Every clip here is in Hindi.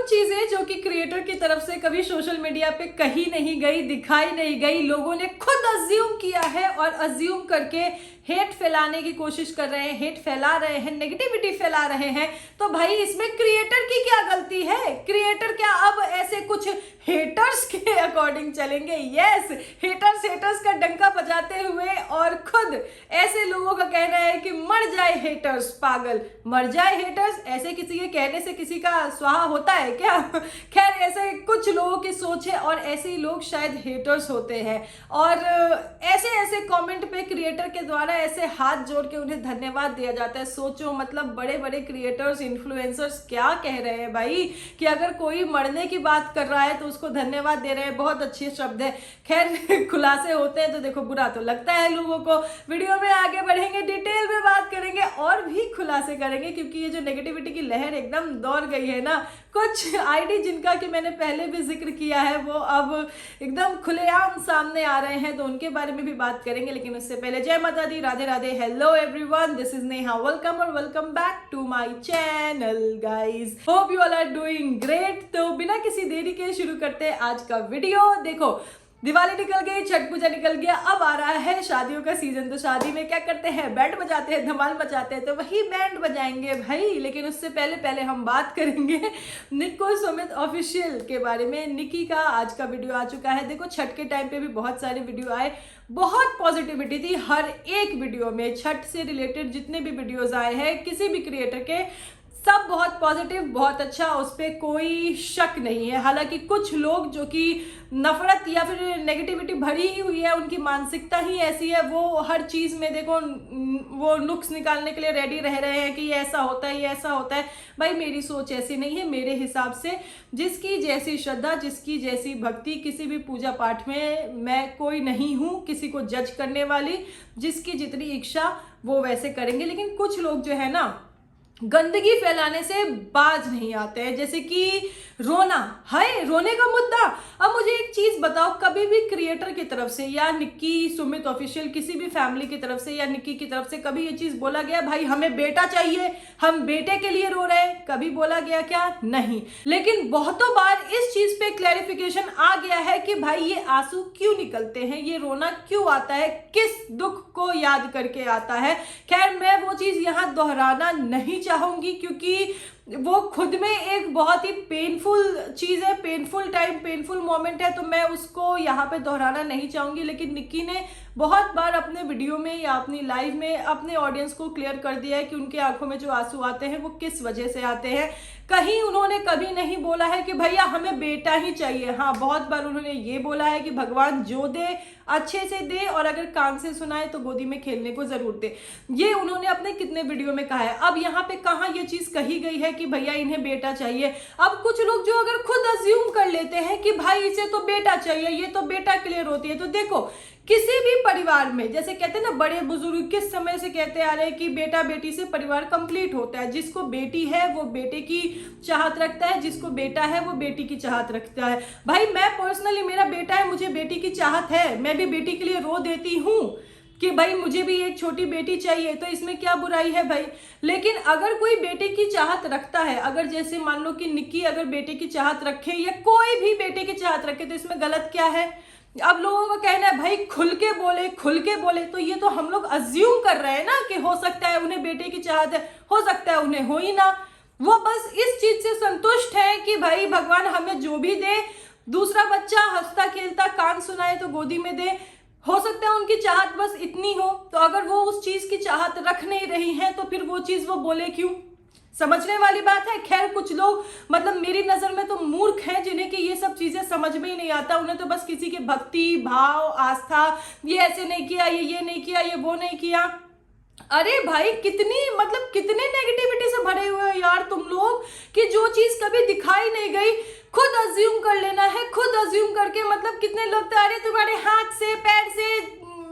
चीजें जो कि क्रिएटर की तरफ से कभी सोशल मीडिया पे कही नहीं गई, दिखाई नहीं गई, लोगों ने खुद अज्यूम किया है और अज्यूम करके हेट फैलाने की कोशिश कर रहे हैं, हेट फैला रहे हैं, नेगेटिविटी फैला रहे हैं। तो भाई इसमें क्रिएटर की क्या गलती है? क्रिएटर क्या अब ऐसे कुछ हेटर्स के अकॉर्डिंग चलेंगे? यस, हेटर्स का डंका बजाते हुए और खुद ऐसे लोगों का कहना है कि मर जाए हेटर्स, पागल मर जाए हेटर्स। ऐसे किसी के कहने से किसी का स्वाहा होता है क्या? खैर, ऐसे कुछ लोगों की सोच है और ऐसे ही लोग शायद हेटर्स होते हैं। और ऐसे ऐसे कमेंट पे क्रिएटर के द्वारा ऐसे हाथ जोड़ के उन्हें धन्यवाद दिया जाता है। सोचो, मतलब बड़े बड़े क्रिएटर्स, इन्फ्लुएंसर्स क्या कह रहे हैं भाई, कि अगर कोई मरने की बात कर रहा है तो उसको धन्यवाद दे रहे हैं। बहुत अच्छे शब्द है। खैर, खुलासे होते हैं तो देखो बुरा तो लगता है लोगों को। वीडियो में आगे बढ़ेंगे, डिटेल में बात करेंगे और भी खुलासे करेंगे, क्योंकि ये जो नेगेटिविटी की लहर एकदम दौड़ गई है ना। कुछ आईडी जिनका कि मैंने पहले भी जिक्र किया है वो अब एकदम खुलेआम सामने आ रहे हैं, तो उनके बारे में भी बात करेंगे। लेकिन उससे पहले जय माता दी, Radhe Radhe, hello everyone, this is Neha, welcome और welcome back to my channel guys. Hope you all are doing great. तो बिना किसी देरी के शुरू करते हैं आज का वीडियो। देखो, दिवाली निकल गई, छठ पूजा निकल गया, अब आ रहा है शादियों का सीजन। तो शादी में क्या करते हैं? बैंड बजाते हैं, धमाल मचाते हैं, तो वही बैंड बजाएंगे भाई। लेकिन उससे पहले हम बात करेंगे निक्को सुमित ऑफिशियल के बारे में। निकी का आज का वीडियो आ चुका है। देखो, छठ के टाइम पे भी बहुत सारे वीडियो आए, बहुत पॉजिटिविटी थी हर एक वीडियो में। छठ से रिलेटेड जितने भी वीडियोज आए हैं किसी भी क्रिएटर के, सब बहुत पॉजिटिव, बहुत अच्छा, उस पर कोई शक नहीं है। हालांकि कुछ लोग जो कि नफरत या फिर नेगेटिविटी भरी ही हुई है, उनकी मानसिकता ही ऐसी है, वो हर चीज़ में देखो वो नुक्स निकालने के लिए रेडी रह रहे हैं कि ये ऐसा होता है, ये ऐसा होता है। भाई मेरी सोच ऐसी नहीं है। मेरे हिसाब से जिसकी जैसी श्रद्धा, जिसकी जैसी भक्ति, किसी भी पूजा पाठ में मैं कोई नहीं हूँ किसी को जज करने वाली। जिसकी जितनी इच्छा वो वैसे करेंगे। लेकिन कुछ लोग जो है ना, गंदगी फैलाने से बाज नहीं आते हैं। जैसे कि रोना है, रोने का मुद्दा। अब मुझे एक चीज बताओ, कभी भी क्रिएटर की तरफ से या निक्की सुमित ऑफिशियल किसी भी फैमिली की तरफ से या निक्की की तरफ से कभी ये चीज बोला गया भाई हमें बेटा चाहिए, हम बेटे के लिए रो रहे हैं? कभी बोला गया क्या? नहीं। लेकिन बहुतों बार इस चीज पे क्लैरिफिकेशन आ गया है कि भाई ये आंसू क्यों निकलते हैं, ये रोना क्यों आता है, किस दुख को याद करके आता है। खैर, मैं वो चीज यहाँ दोहराना नहीं चाहूंगी, क्योंकि वो खुद में एक बहुत ही पेनफुल चीज है, पेनफुल टाइम, पेनफुल मोमेंट है, तो मैं उसको यहाँ पे दोहराना नहीं चाहूंगी। लेकिन निक्की ने बहुत बार अपने वीडियो में या अपनी लाइव में अपने ऑडियंस को क्लियर कर दिया है कि उनके आंखों में जो आंसू आते हैं वो किस वजह से आते हैं। कहीं उन्होंने कभी नहीं बोला है कि भैया हमें बेटा ही चाहिए। हाँ, बहुत बार उन्होंने ये बोला है कि भगवान जो दे अच्छे से दे, और अगर कान से सुनाए तो गोदी में खेलने को जरूर दे। ये उन्होंने अपने कितने वीडियो में कहा है। अब यहाँ पे कहाँ ये चीज कही गई है कि भैया इन्हें बेटा चाहिए? अब कुछ लोग जो अगर खुद अज्यूम कर लेते हैं कि भाई इसे तो बेटा चाहिए, ये तो बेटा के लिए रोती है, तो देखो किसी भी परिवार में, जैसे कहते हैं ना बड़े बुजुर्ग किस समय से कहते आ रहे हैं कि बेटा बेटी से परिवार कंप्लीट होता है। जिसको बेटी है वो बेटे की चाहत रखता है, जिसको बेटा है वो बेटी की चाहत रखता है। भाई मैं पर्सनली, मेरा बेटा है, मुझे बेटी की चाहत है, मैं भी बेटी के लिए रो देती हूँ कि भाई मुझे भी एक छोटी बेटी चाहिए, तो इसमें क्या बुराई है भाई? लेकिन अगर कोई बेटे की चाहत रखता है, अगर जैसे मान लो कि निक्की अगर बेटे की चाहत रखे या कोई भी बेटे की चाहत रखे, तो इसमें गलत क्या है? अब लोगों का कहना है भाई खुल के बोले, खुल के बोले, तो ये तो हम लोग अज्यूम कर रहे हैं ना कि हो सकता है उन्हें बेटे की चाहत है, हो सकता है उन्हें हो ही ना। वो बस इस चीज से संतुष्ट है कि भाई भगवान हमें जो भी दे, दूसरा बच्चा हंसता खेलता कान सुनाए तो गोदी में दे। हो सकता है उनकी चाहत बस इतनी हो। तो अगर वो उस चीज की चाहत रख नहीं रही है तो फिर वो चीज वो बोले क्यों? समझने वाली बात है। खैर, कुछ लोग मतलब मेरी नजर में तो मूर्ख हैं, जिन्हें कि ये सब चीजें समझ में ही नहीं आता। उन्हें तो बस किसी के भक्ति भाव, आस्था, ये ऐसे नहीं किया, ये नहीं किया, ये वो नहीं किया। अरे भाई कितने नेगेटिविटी से भरे हुए हो यार तुम लोग, कि जो चीज कभी दिखाई नहीं गई खुद अज्यूम कर लेना है। खुद अज्यूम करके मतलब कितने लोग तो अरे तुम्हारे हाथ से, पैर से,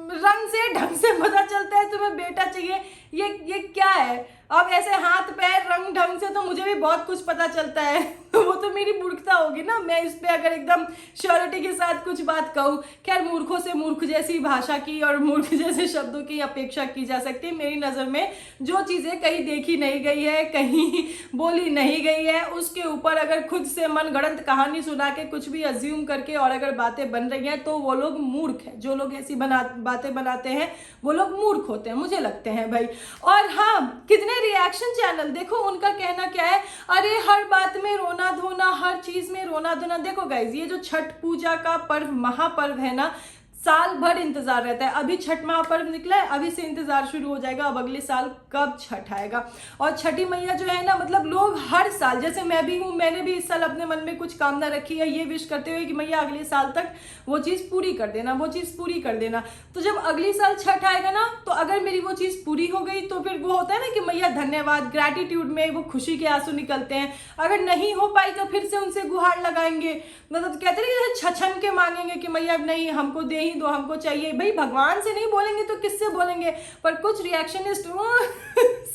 रंग से, ढंग से पता चलता है तुम्हें बेटा चाहिए। ये क्या है? अब ऐसे हाथ पैर रंग ढंग से तो मुझे भी बहुत कुछ पता चलता है वो तो मेरी मूर्खता होगी ना, मैं इस पे अगर एकदम श्योरिटी के साथ कुछ बात कहूँ। खैर, मूर्खों से मूर्ख जैसी भाषा की और मूर्ख जैसे शब्दों की अपेक्षा की जा सकती है। मेरी नज़र में जो चीज़ें कहीं देखी नहीं गई है, कहीं बोली नहीं गई है, उसके ऊपर अगर खुद से मनगढ़ंत कहानी सुना के कुछ भी अज्यूम करके और अगर बातें बन रही हैं तो वो लोग मूर्ख हैं। जो लोग ऐसी बातें बनाते हैं वो लोग मूर्ख होते हैं, मुझे लगते हैं भाई। और हाँ, कितने रिएक्शन चैनल देखो, उनका कहना क्या है, अरे हर बात में रोना धोना, हर चीज में रोना धोना। देखो गाइज, ये जो छठ पूजा का पर्व, महापर्व है ना, साल भर इंतजार रहता है। अभी छठ महापर्व निकला है, अभी से इंतजार शुरू हो जाएगा अब अगले साल कब छठ आएगा। और छठी मैया जो है ना, मतलब लोग हर साल, जैसे मैं भी हूँ, मैंने भी इस साल अपने मन में कुछ कामना रखी है, ये विश करते हुए कि मैया अगले साल तक वो चीज़ पूरी कर देना, वो चीज़ पूरी कर देना। तो जब अगले साल छठ आएगा ना, तो अगर मेरी वो चीज़ पूरी हो गई तो फिर वो होता है ना कि मैया धन्यवाद, ग्रैटिट्यूड में वो खुशी के आंसू निकलते हैं। अगर नहीं हो पाई तो फिर से उनसे गुहार लगाएंगे, मतलब कहते हैं छछन के मांगेंगे कि मैया नहीं, हमको दे ही दो, हमको चाहिए। भाई भगवान से नहीं बोलेंगे तो किससे बोलेंगे? पर कुछ रिएक्शनिस्ट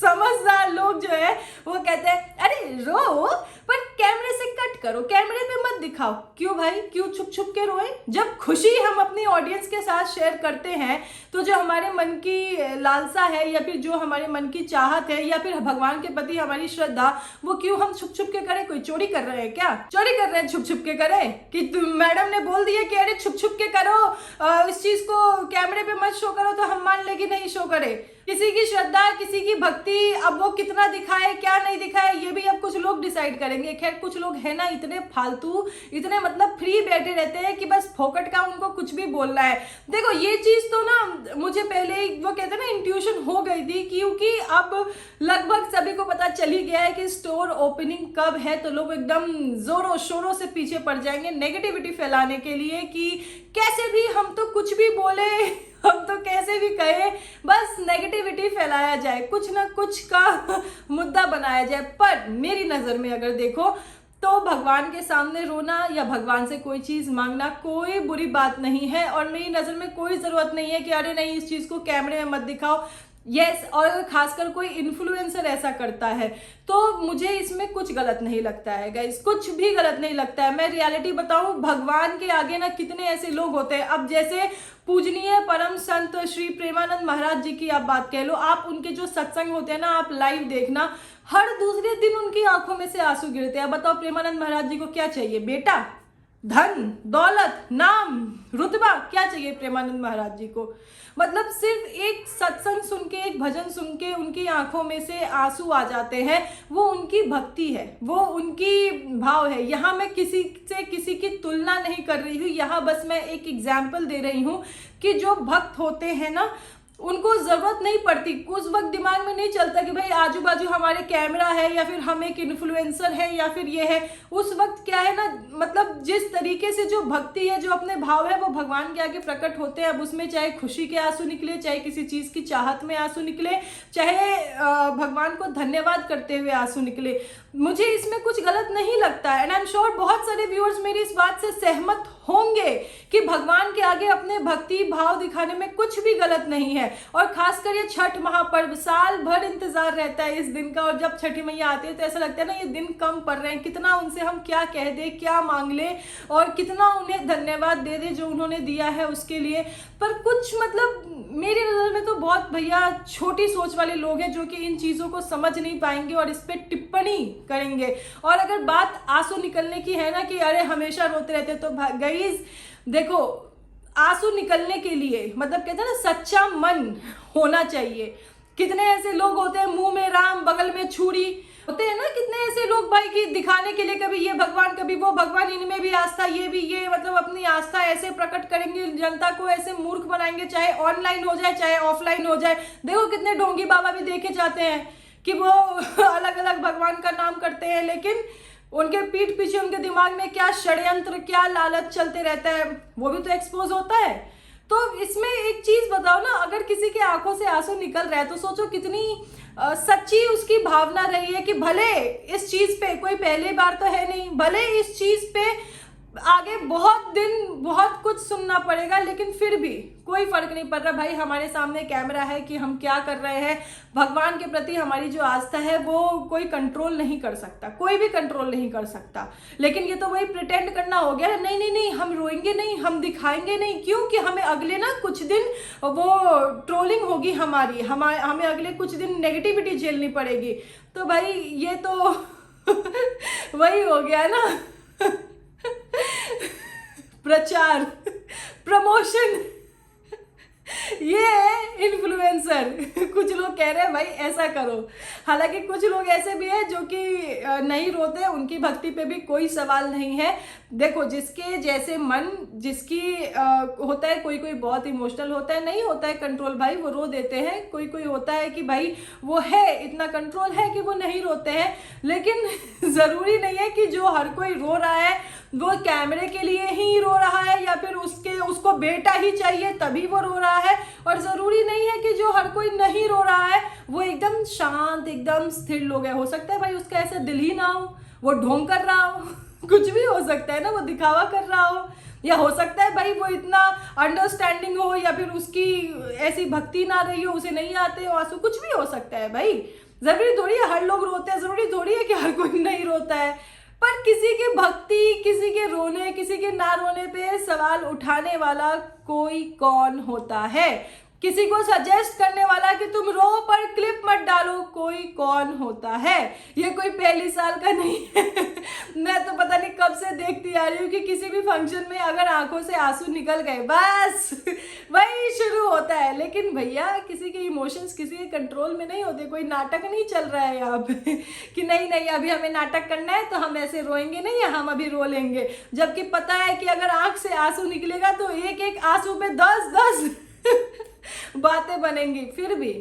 समझदार लोग जो है वो कहते हैं अरे रो, पर कैमरे से कट करो, कैमरे पे मत दिखाओ। क्यों भाई, क्यों छुप छुप के रोए? जब खुशी हम अपनी ऑडियंस के साथ शेयर करते हैं तो जो हमारे मन की लालसा है या फिर जो हमारे मन की चाहत है या फिर भगवान के प्रति हमारी श्रद्धा, वो क्यों हम छुप छुप के करें? कोई चोरी कर रहे हैं क्या? चोरी कर रहे हैं छुप छुप के करें कि मैडम ने बोल दिया कि अरे छुप छुप के करो, इस चीज को कैमरे पे मत शो करो, तो हम मान ले कि नहीं शो करे। किसी की श्रद्धा, किसी की भक्ति, अब वो कितना दिखाए क्या नहीं दिखाए ये भी अब कुछ लोग डिसाइड करेंगे। खैर, कुछ लोग है ना इतने फालतू, इतने मतलब फ्री बैठे रहते हैं कि बस फोकट का उनको कुछ भी बोलना है। देखो ये चीज तो ना मुझे पहले ही वो कहते हैं ना इंट्यूशन हो गई थी, क्योंकि अब लगभग सभी को पता चल ही गया है कि स्टोर ओपनिंग कब है, तो लोग एकदम जोरों शोरों से पीछे पड़ जाएंगे नेगेटिविटी फैलाने के लिए कि कैसे भी हम तो कुछ भी बोले, हम तो कैसे भी कहे, बस नेगेटिविटी फैलाया जाए, कुछ ना कुछ का मुद्दा बनाया जाए। पर मेरी नज़र में अगर देखो तो भगवान के सामने रोना या भगवान से कोई चीज़ मांगना कोई बुरी बात नहीं है। और मेरी नज़र में कोई ज़रूरत नहीं है कि अरे नहीं इस चीज़ को कैमरे में मत दिखाओ। यस, और अगर खासकर कोई इन्फ्लुएंसर ऐसा करता है तो मुझे इसमें कुछ गलत नहीं लगता है गाइस, कुछ भी गलत नहीं लगता है। मैं रियलिटी बताऊं, भगवान के आगे ना कितने ऐसे लोग होते हैं। अब जैसे पूजनीय परम संत श्री प्रेमानंद महाराज जी की आप बात कह लो, आप उनके जो सत्संग होते हैं ना, आप लाइव देखना, हर दूसरे दिन उनकी आंखों में से आंसू गिरते हैं। बताओ प्रेमानंद महाराज जी को क्या चाहिए? बेटा, धन, दौलत, नाम, रुतबा, क्या चाहिए प्रेमानंद महाराज जी को? मतलब सिर्फ एक सत्संग सुन के, एक भजन सुन के उनकी आंखों में से आंसू आ जाते हैं। वो उनकी भक्ति है, वो उनकी भाव है। यहाँ मैं किसी से किसी की तुलना नहीं कर रही हूँ, यहाँ बस मैं एक एग्जाम्पल दे रही हूँ कि जो भक्त होते हैं ना, उनको जरूरत नहीं पड़ती, उस वक्त दिमाग में नहीं चलता कि भाई आजू बाजू हमारे कैमरा है या फिर हम एक इन्फ्लुएंसर है या फिर ये है। उस वक्त क्या है ना, मतलब जिस तरीके से जो भक्ति है, जो अपने भाव है, वो भगवान के आगे प्रकट होते हैं। अब उसमें चाहे खुशी के आंसू निकले, चाहे किसी चीज की चाहत में आंसू निकले, चाहे भगवान को धन्यवाद करते हुए आंसू निकले, मुझे इसमें कुछ गलत नहीं लगता है। एंड आई एम श्योर बहुत सारे व्यूअर्स मेरी इस बात से सहमत होंगे कि भगवान के आगे अपने भक्ति भाव दिखाने में कुछ भी गलत नहीं है। और खासकर ये छठ महापर्व, साल भर इंतजार रहता है इस दिन का, और जब छठी मैया आती है तो ऐसा लगता है ना ये दिन कम पड़ रहे हैं, कितना उनसे हम क्या कह दे, क्या मांग ले और कितना उन्हें धन्यवाद दे दे जो उन्होंने दिया है उसके लिए। पर कुछ मतलब मेरी नज़र में तो बहुत भैया छोटी सोच वाले लोग हैं जो कि इन चीज़ों को समझ नहीं पाएंगे और इस पर टिप्पणी करेंगे। और अगर बात आंसू निकलने की है ना कि अरे हमेशा रोते रहते, तो गाइस देखो, आंसू निकलने के लिए मतलब कहते हैं ना सच्चा मन होना चाहिए। कितने ऐसे लोग होते हैं मुंह में राम बगल में छुरी, होते हैं ना कितने ऐसे लोग भाई कि दिखाने के लिए कभी ये भगवान कभी वो भगवान, इनमें भी आस्था, ये भी ये, मतलब अपनी आस्था ऐसे प्रकट करेंगे, जनता को ऐसे मूर्ख बनाएंगे, चाहे ऑनलाइन हो जाए चाहे ऑफलाइन हो जाए। देखो कितने ढोंगी बाबा भी देखे जाते हैं कि वो अलग अलग भगवान का नाम करते हैं, लेकिन उनके पीठ पीछे उनके दिमाग में क्या षड्यंत्र, क्या लालच चलते रहता है, वो भी तो एक्सपोज होता है। तो इसमें एक चीज बताओ ना, अगर किसी के आंखों से आंसू निकल रहा है तो सोचो कितनी सच्ची उसकी भावना रही है कि भले इस चीज पे, कोई पहली बार तो है नहीं, भले इस चीज पे आगे बहुत दिन बहुत कुछ सुनना पड़ेगा, लेकिन फिर भी कोई फर्क नहीं पड़ रहा भाई। हमारे सामने कैमरा है कि हम क्या कर रहे हैं। भगवान के प्रति हमारी जो आस्था है वो कोई कंट्रोल नहीं कर सकता, कोई भी कंट्रोल नहीं कर सकता। लेकिन ये तो वही प्रिटेंड करना हो गया, नहीं नहीं नहीं हम रोएंगे नहीं, हम दिखाएंगे नहीं, क्योंकि हमें अगले ना कुछ दिन वो ट्रोलिंग होगी हमारी, हमें अगले कुछ दिन नेगेटिविटी झेलनी पड़ेगी। तो भाई ये तो वही हो गया ना प्रचार, प्रमोशन, ये है इन्फ्लुएंसर। कुछ लोग कह रहे हैं भाई ऐसा करो, हालांकि कुछ लोग ऐसे भी हैं जो कि नहीं रोते, उनकी भक्ति पे भी कोई सवाल नहीं है। देखो जिसके जैसे मन, जिसकी होता है, कोई कोई बहुत इमोशनल होता है, नहीं होता है कंट्रोल भाई, वो रो देते हैं। कोई कोई होता है कि भाई वो है, इतना कंट्रोल है कि वो नहीं रोते हैं। लेकिन ज़रूरी नहीं है कि जो हर कोई रो रहा है वो कैमरे के लिए ही रो रहा है, या फिर उसको बेटा ही चाहिए तभी वो रो रहा है। और ज़रूरी नहीं है कि जो हर कोई नहीं रो रहा है वो एकदम शांत, एकदम स्थिर लोग है। हो सकता है भाई उसका ऐसा दिल ही ना हो, वो ढोंग कर रहा हो कुछ भी हो सकता है ना, वो दिखावा कर रहा हो, या हो सकता है भाई वो इतना अंडरस्टैंडिंग हो, या फिर उसकी ऐसी भक्ति ना रही हो, उसे नहीं आते हो आंसू, कुछ भी हो सकता है भाई। जरूरी थोड़ी है हर लोग रोते हैं, जरूरी थोड़ी है कि हर कोई नहीं रोता है। पर किसी के भक्ति, किसी के रोने, किसी के ना रोने पे सवाल उठाने वाला कोई कौन होता है? किसी को सजेस्ट करने वाला कि तुम रो पर क्लिप मत डालो कोई कौन होता है? ये कोई पहली साल का नहीं है मैं तो पता नहीं कब से देखती आ रही हूँ कि किसी भी फंक्शन में अगर आंखों से आंसू निकल गए बस वही शुरू होता है। लेकिन भैया किसी के इमोशंस किसी के कंट्रोल में नहीं होते, कोई नाटक नहीं चल रहा है यहाँ पे कि नहीं नहीं अभी हमें नाटक करना है तो हम ऐसे रोएंगे नहीं, या हम अभी रो लेंगे। जबकि पता है कि अगर आंख से आंसू निकलेगा तो एक एक आंसू पे 10-10 बातें बनेंगी। फिर भी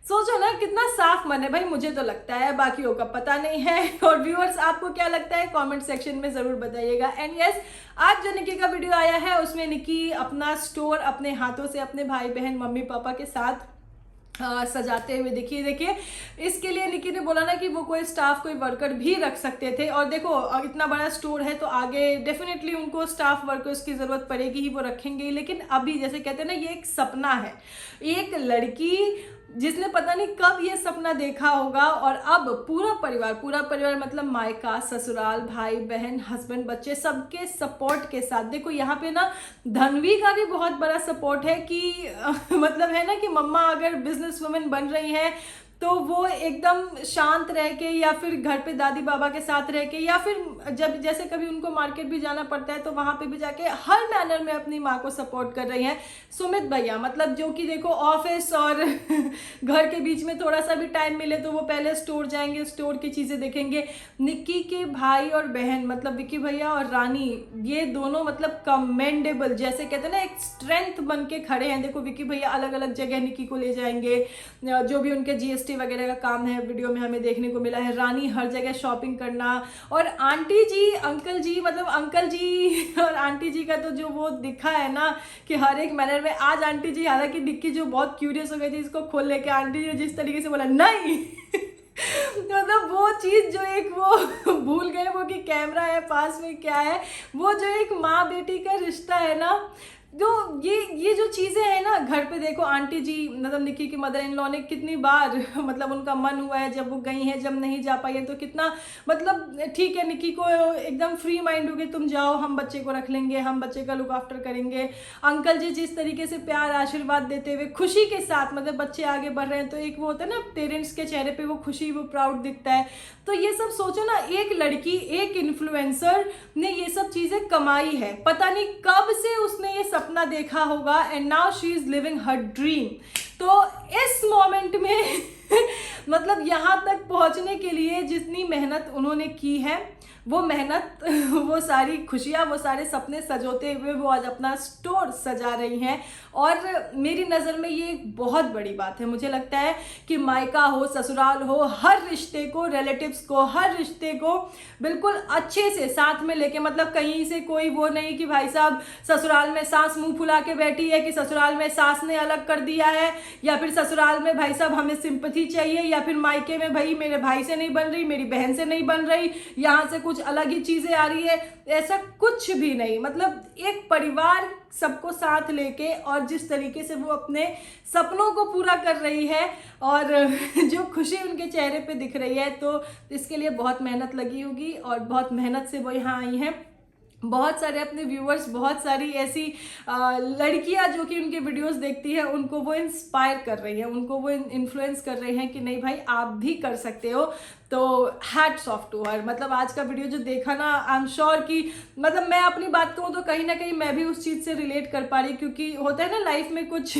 सोचो ना कितना साफ मन है भाई, मुझे तो लगता है, बाकियों का पता नहीं है। और व्यूअर्स आपको क्या लगता है कमेंट सेक्शन में जरूर बताइएगा। एंड यस, आज जो निकी का वीडियो आया है उसमें निकी अपना स्टोर अपने हाथों से अपने भाई बहन मम्मी पापा के साथ सजाते हुए देखिए। इसके लिए निकी ने बोला ना कि वो कोई स्टाफ, कोई वर्कर भी रख सकते थे। और देखो इतना बड़ा स्टोर है तो आगे डेफिनेटली उनको स्टाफ वर्कर्स की ज़रूरत पड़ेगी ही, वो रखेंगे। लेकिन अभी जैसे कहते हैं ना, ये एक सपना है, एक लड़की जिसने पता नहीं कब ये सपना देखा होगा, और अब पूरा परिवार मतलब मायका, ससुराल, भाई बहन, हस्बैंड, बच्चे, सबके सपोर्ट के साथ। देखो यहाँ पे ना धनवी का भी बहुत बड़ा सपोर्ट है कि मतलब है ना कि मम्मा अगर बिजनेस वुमेन बन रही हैं तो वो एकदम शांत रह के, या फिर घर पे दादी बाबा के साथ रह के, या फिर जब जैसे कभी उनको मार्केट भी जाना पड़ता है तो वहाँ पे भी जाके हर मैनर में अपनी माँ को सपोर्ट कर रही हैं। सुमित भैया मतलब जो कि देखो ऑफिस और घर के बीच में थोड़ा सा भी टाइम मिले तो वो पहले स्टोर जाएंगे, स्टोर की चीज़ें देखेंगे। निक्की के भाई और बहन मतलब विक्की भैया और रानी, ये दोनों मतलब कमेंडेबल, जैसे कहते हैं ना एक स्ट्रेंथ बन के खड़े हैं। देखो विक्की भैया अलग अलग जगह निक्की को ले जाएंगे, जो भी उनके GST वगैरह का काम है वीडियो में हमें देखने को मिला है। रानी हर जगह शॉपिंग करना, और आंटी जी, अंकल जी, मतलब अंकल जी और आंटी जी का तो जो वो दिखा है ना कि हर एक मैनर में। आज आंटी जी, हालांकि निक्की जो बहुत क्यूरियस हो गई थी इसको खोल लेके, आंटी जी जिस तरीके से बोला नहीं मतलब वो चीज़ जो एक वो भूल गए वो कि कैमरा है पास में, क्या है वो जो एक माँ बेटी का रिश्ता है ना, जो ये जो चीज़ें हैं ना घर पे। देखो आंटी जी मतलब निक्की की मदर इन लॉ ने कितनी बार मतलब उनका मन हुआ है जब वो गई हैं, जब नहीं जा पाई है तो कितना मतलब ठीक है, निक्की को एकदम फ्री माइंड हो गई, तुम जाओ हम बच्चे को रख लेंगे, हम बच्चे का लुक आफ्टर करेंगे। अंकल जी जिस तरीके से प्यार आशीर्वाद देते हुए खुशी के साथ, मतलब बच्चे आगे बढ़ रहे हैं तो एक वो होता है ना पेरेंट्स के चेहरे पे वो खुशी, वो प्राउड दिखता है। तो ये सब सोचो ना, एक लड़की, एक इन्फ्लुएंसर ने ये सब चीज़ें कमाई है, पता नहीं कब से उसने ये सपना देखा होगा, and now she is living her dream. तो इस मोमेंट में मतलब यहाँ तक पहुँचने के लिए जितनी मेहनत उन्होंने की है, वो मेहनत, वो सारी खुशियाँ, वो सारे सपने सजोते हुए वो आज अपना स्टोर सजा रही हैं। और मेरी नज़र में ये एक बहुत बड़ी बात है। मुझे लगता है कि मायका हो, ससुराल हो, हर रिश्ते को, रिलेटिव्स को, हर रिश्ते को बिल्कुल अच्छे से साथ में लेके, मतलब कहीं से कोई वो नहीं कि भाई साहब ससुराल में सास मुंह फुला के बैठी है, कि ससुराल में सास ने अलग कर दिया है, या फिर ससुराल में भाई साहब हमें सिंपैथी ही चाहिए, या फिर मायके में भाई मेरे भाई से नहीं बन रही, मेरी बहन से नहीं बन रही, यहाँ से कुछ अलग ही चीज़ें आ रही है, ऐसा कुछ भी नहीं। मतलब एक परिवार सबको साथ लेके और जिस तरीके से वो अपने सपनों को पूरा कर रही है और जो खुशी उनके चेहरे पे दिख रही है, तो इसके लिए बहुत मेहनत लगी होगी और बहुत मेहनत से वो यहाँ आई हैं। बहुत सारे अपने व्यूअर्स, बहुत सारी ऐसी लड़कियां जो कि उनके वीडियोस देखती है, उनको वो इंस्पायर कर रही है, उनको वो इन्फ्लुएंस कर रहे हैं कि नहीं भाई आप भी कर सकते हो। तो हैट्स ऑफ टू हर। मतलब आज का वीडियो जो देखा ना, आई एम श्योर कि मतलब मैं अपनी बात कहूँ तो कहीं ना कहीं मैं भी उस चीज़ से रिलेट कर पा रही, क्योंकि होता है ना लाइफ में कुछ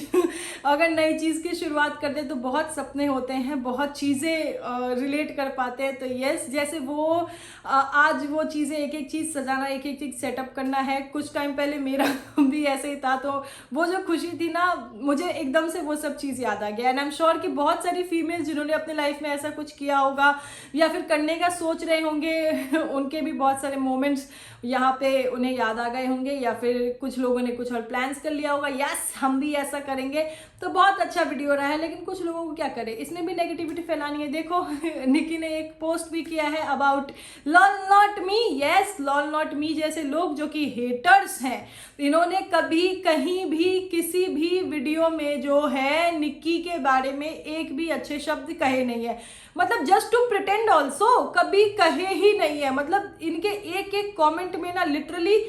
अगर नई चीज़ की शुरुआत करते हैं तो बहुत सपने होते हैं, बहुत चीज़ें रिलेट कर पाते हैं। तो यस, जैसे वो आज वो चीज़ें एक एक चीज़ सजाना, एक एक चीज़ सेटअप करना है, कुछ टाइम पहले मेरा भी ऐसे ही था। तो वो जो खुशी थी ना, मुझे एकदम से वो सब चीज़ याद आ गया। एंड आई एम श्योर कि बहुत सारी फीमेल्स जिन्होंने अपने लाइफ में ऐसा कुछ किया होगा या फिर करने का सोच रहे होंगे, उनके भी बहुत सारे मोमेंट्स यहाँ पे उन्हें याद आ गए होंगे, या फिर कुछ लोगों ने कुछ और प्लान्स कर लिया होगा, यस हम भी ऐसा करेंगे। तो बहुत अच्छा वीडियो रहा है, लेकिन कुछ लोगों को क्या करे, इसने भी नेगेटिविटी फैलानी है। देखो निकी ने एक पोस्ट भी किया है about lol not me. Yes, lol not me जैसे लोग जो कि हेटर्स हैं, इन्होंने कभी कहीं भी किसी भी वीडियो में जो है निक्की के बारे में एक भी अच्छे शब्द कहे नहीं है। मतलब जस्ट टू प्रिटेंड ऑल्सो कभी कहे ही नहीं है। मतलब इनके एक एक कमेंट में ना लिटरली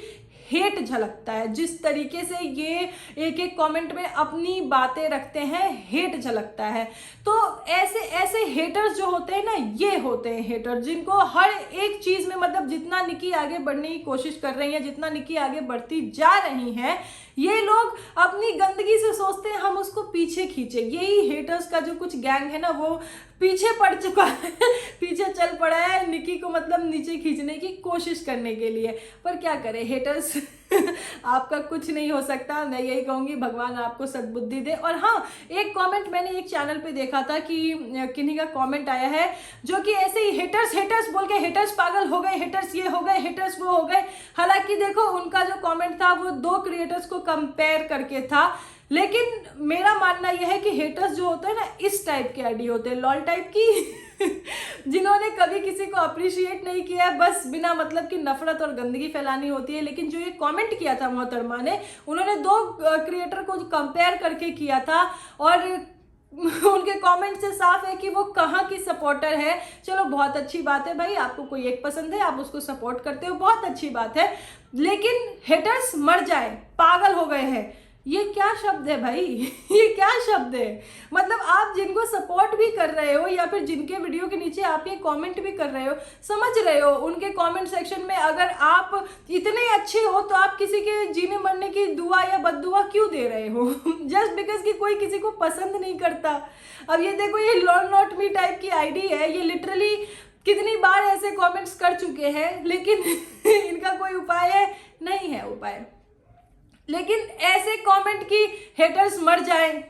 हेट झलकता है। जिस तरीके से ये एक एक कमेंट में अपनी बातें रखते हैं, हेट झलकता है। तो ऐसे ऐसे हेटर्स जो होते हैं ना, ये होते हैं हेटर जिनको हर एक चीज में, मतलब जितना निकी आगे बढ़ने की कोशिश कर रही है, जितना निकी आगे बढ़ती जा रही है, ये लोग अपनी गंदगी से सोचते हैं हम उसको पीछे खींचे। यही हेटर्स का जो कुछ गैंग है ना, वो पीछे पड़ चुका है, पीछे चल पड़ा है निकी को, मतलब नीचे खींचने की कोशिश करने के लिए। पर क्या करे हेटर्स आपका कुछ नहीं हो सकता। मैं यही कहूंगी भगवान आपको सद्बुद्धि दे। और हाँ, एक कमेंट मैंने एक चैनल पे देखा था कि किन्हीं का कमेंट आया है जो कि ऐसे ही हेटर्स हेटर्स बोल के, हेटर्स पागल हो गए, हेटर्स ये हो गए, हेटर्स वो हो गए। हालांकि देखो उनका जो कमेंट था वो 2 क्रिएटर्स को कंपेयर करके था, लेकिन मेरा मानना यह है कि हेटर्स जो होते हैं ना, इस टाइप के आईडी होते हैं, लॉल टाइप की जिन्होंने कभी किसी को अप्रिशिएट नहीं किया है, बस बिना मतलब की नफरत और गंदगी फैलानी होती है। लेकिन जो ये कमेंट किया था मोहतरमा ने, उन्होंने 2 क्रिएटर को कंपेयर करके किया था और उनके कमेंट से साफ है कि वो कहाँ की सपोर्टर है। चलो बहुत अच्छी बात है भाई, आपको कोई एक पसंद है, आप उसको सपोर्ट करते हो, बहुत अच्छी बात है। लेकिन हेटर्स मर जाए, पागल हो गए हैं, ये क्या शब्द है भाई ये क्या शब्द है? मतलब आप जिनको सपोर्ट भी कर रहे हो या फिर जिनके वीडियो के नीचे आप ये कमेंट भी कर रहे हो, समझ रहे हो उनके कमेंट सेक्शन में अगर आप इतने अच्छे हो तो आप किसी के जीने मरने की दुआ या बद्दुआ क्यों दे रहे हो जस्ट बिकॉज कि कोई किसी को पसंद नहीं करता। अब ये देखो, ये लॉल नॉट मी टाइप की आईडी है, ये लिटरली कितनी बार ऐसे कमेंट्स कर चुके हैं, लेकिन इनका कोई उपाय है? नहीं है उपाय। लेकिन ऐसे कमेंट की हेटर्स मर जाएं,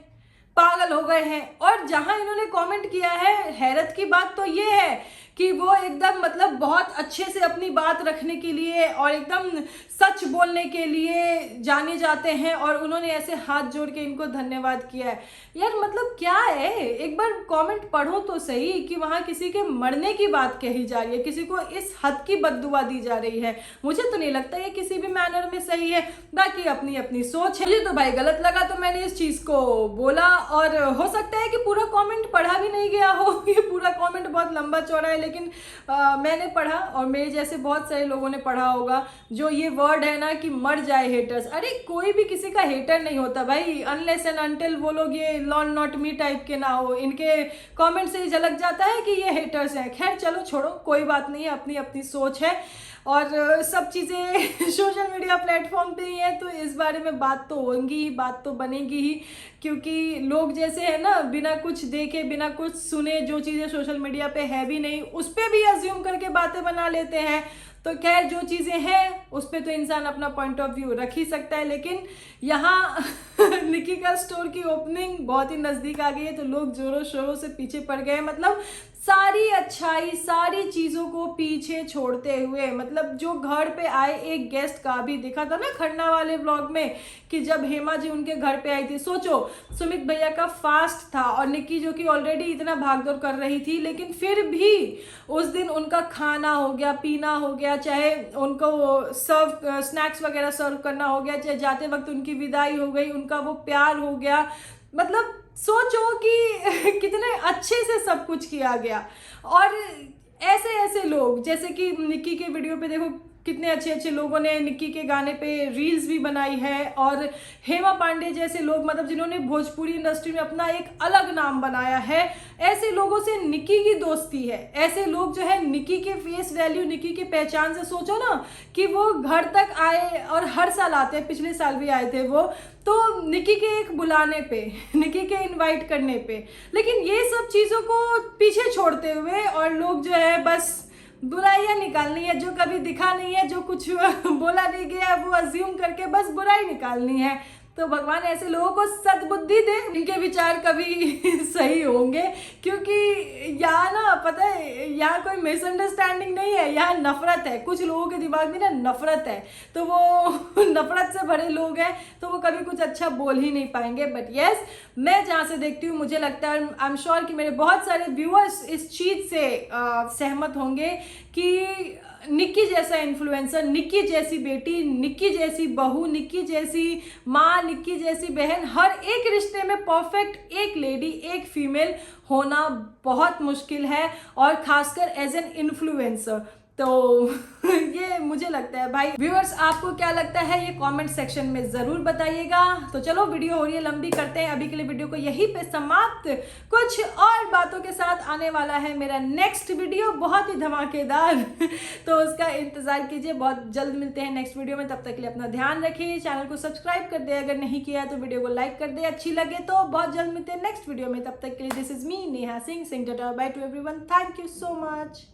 पागल हो गए हैं। और जहां इन्होंने कमेंट किया है, हैरत की बात तो ये है कि वो एकदम मतलब बहुत अच्छे से अपनी बात रखने के लिए और एकदम सच बोलने के लिए जाने जाते हैं, और उन्होंने ऐसे हाथ जोड़ के इनको धन्यवाद किया है। यार मतलब क्या है, एक बार कमेंट पढ़ो तो सही कि वहाँ किसी के मरने की बात कही जा रही है, किसी को इस हद की बद्दुआ दी जा रही है। मुझे तो नहीं लगता ये किसी भी मैनर में सही है, बाकी अपनी अपनी सोच है। मुझे तो भाई गलत लगा तो मैंने इस चीज़ को बोला, और हो सकता है कि पूरा कॉमेंट पढ़ा भी नहीं गया हो, ये पूरा कॉमेंट बहुत लंबा चौड़ा है, लेकिन मैंने पढ़ा और मेरे जैसे बहुत सारे लोगों ने पढ़ा होगा। जो ये वर्ड है ना कि मर जाए हेटर्स, अरे कोई भी किसी का हेटर नहीं होता भाई, अनलेस एंड अनटिल वो लोग ये लॉल नॉट मी टाइप के ना हो। इनके कमेंट से ही झलक जाता है कि ये हेटर्स हैं। खैर चलो छोड़ो, कोई बात नहीं है, अपनी अपनी सोच है और सब चीज़ें सोशल मीडिया प्लेटफॉर्म पे ही है, तो इस बारे में बात तो होंगी ही, बात तो बनेगी ही, क्योंकि लोग जैसे है ना, बिना कुछ देखे बिना कुछ सुने जो चीज़ें सोशल मीडिया पे है भी नहीं, उस पर भी अज्यूम करके बातें बना लेते हैं। तो खैर जो चीज़ें हैं उस पर तो इंसान अपना पॉइंट ऑफ व्यू रख ही सकता है, लेकिन यहाँ निकी का स्टोर की ओपनिंग बहुत ही नज़दीक आ गई है, तो लोग जोरों शोरों से पीछे पड़ गए। मतलब सारी अच्छाई, सारी चीजों को पीछे छोड़ते हुए, मतलब जो घर पे आए एक गेस्ट का भी देखा था ना खन्ना वाले व्लॉग में कि जब हेमा जी उनके घर पे आई थी, सोचो सुमित भैया का फास्ट था और निक्की जो कि ऑलरेडी इतना भागदौड़ कर रही थी, लेकिन फिर भी उस दिन उनका खाना हो गया, पीना हो गया, चाहे उनको सर्व स्नैक्स वगैरह सर्व करना हो गया, चाहे जाते वक्त उनकी विदाई हो गई, उनका वो प्यार हो गया, मतलब सोचो कि कितने अच्छे से सब कुछ किया गया। और ऐसे ऐसे लोग जैसे कि निक्की के वीडियो पे देखो कितने अच्छे अच्छे लोगों ने निक्की के गाने पे रील्स भी बनाई है, और हेमा पांडे जैसे लोग, मतलब जिन्होंने भोजपुरी इंडस्ट्री में अपना एक अलग नाम बनाया है, ऐसे लोगों से निक्की की दोस्ती है। ऐसे लोग जो है निक्की के फेस वैल्यू, निक्की की पहचान से, सोचो ना कि वो घर तक आए और हर साल आते हैं, पिछले साल भी आए थे वो, तो निक्की के एक बुलाने पे, निक्की के इनवाइट करने पे, लेकिन ये सब चीज़ों को पीछे छोड़ते हुए और लोग जो है बस बुराइयां निकालनी है, जो कभी दिखा नहीं है, जो कुछ बोला नहीं गया वो अज्यूम करके बस बुराई निकालनी है। तो भगवान ऐसे लोगों को सद्बुद्धि दे, इनके विचार कभी सही होंगे, क्योंकि यहाँ ना पता है यहाँ कोई मिसअंडरस्टैंडिंग नहीं है, यहाँ नफरत है। कुछ लोगों के दिमाग में ना नफरत है, तो वो नफरत से भरे लोग हैं, तो वो कभी कुछ अच्छा बोल ही नहीं पाएंगे। बट यस, मैं जहाँ से देखती हूँ मुझे लगता है, आई एम श्योर कि मेरे बहुत सारे व्यूअर्स इस चीज़ से सहमत होंगे कि निक्की जैसा इन्फ्लुएंसर, निक्की जैसी बेटी, निक्की जैसी बहू, निक्की जैसी माँ, निक्की जैसी बहन, हर एक रिश्ते में परफेक्ट एक लेडी, एक फीमेल होना बहुत मुश्किल है, और खासकर एज एन इन्फ्लुएंसर। तो ये मुझे लगता है। भाई व्यूअर्स, आपको क्या लगता है ये कमेंट सेक्शन में ज़रूर बताइएगा। तो चलो, वीडियो हो रही है लंबी, करते हैं अभी के लिए वीडियो को यहीं पे समाप्त। कुछ और बातों के साथ आने वाला है मेरा नेक्स्ट वीडियो, बहुत ही धमाकेदार तो उसका इंतज़ार कीजिए। बहुत जल्द मिलते हैं नेक्स्ट वीडियो में, तब तक के लिए अपना ध्यान रखिए, चैनल को सब्सक्राइब कर दे, अगर नहीं किया तो वीडियो को लाइक कर दे, अच्छी लगे तो। बहुत जल्द मिलते हैं नेक्स्ट वीडियो में, तब तक के लिए this is me Neha Singh, tata by two everyone, thank you so much.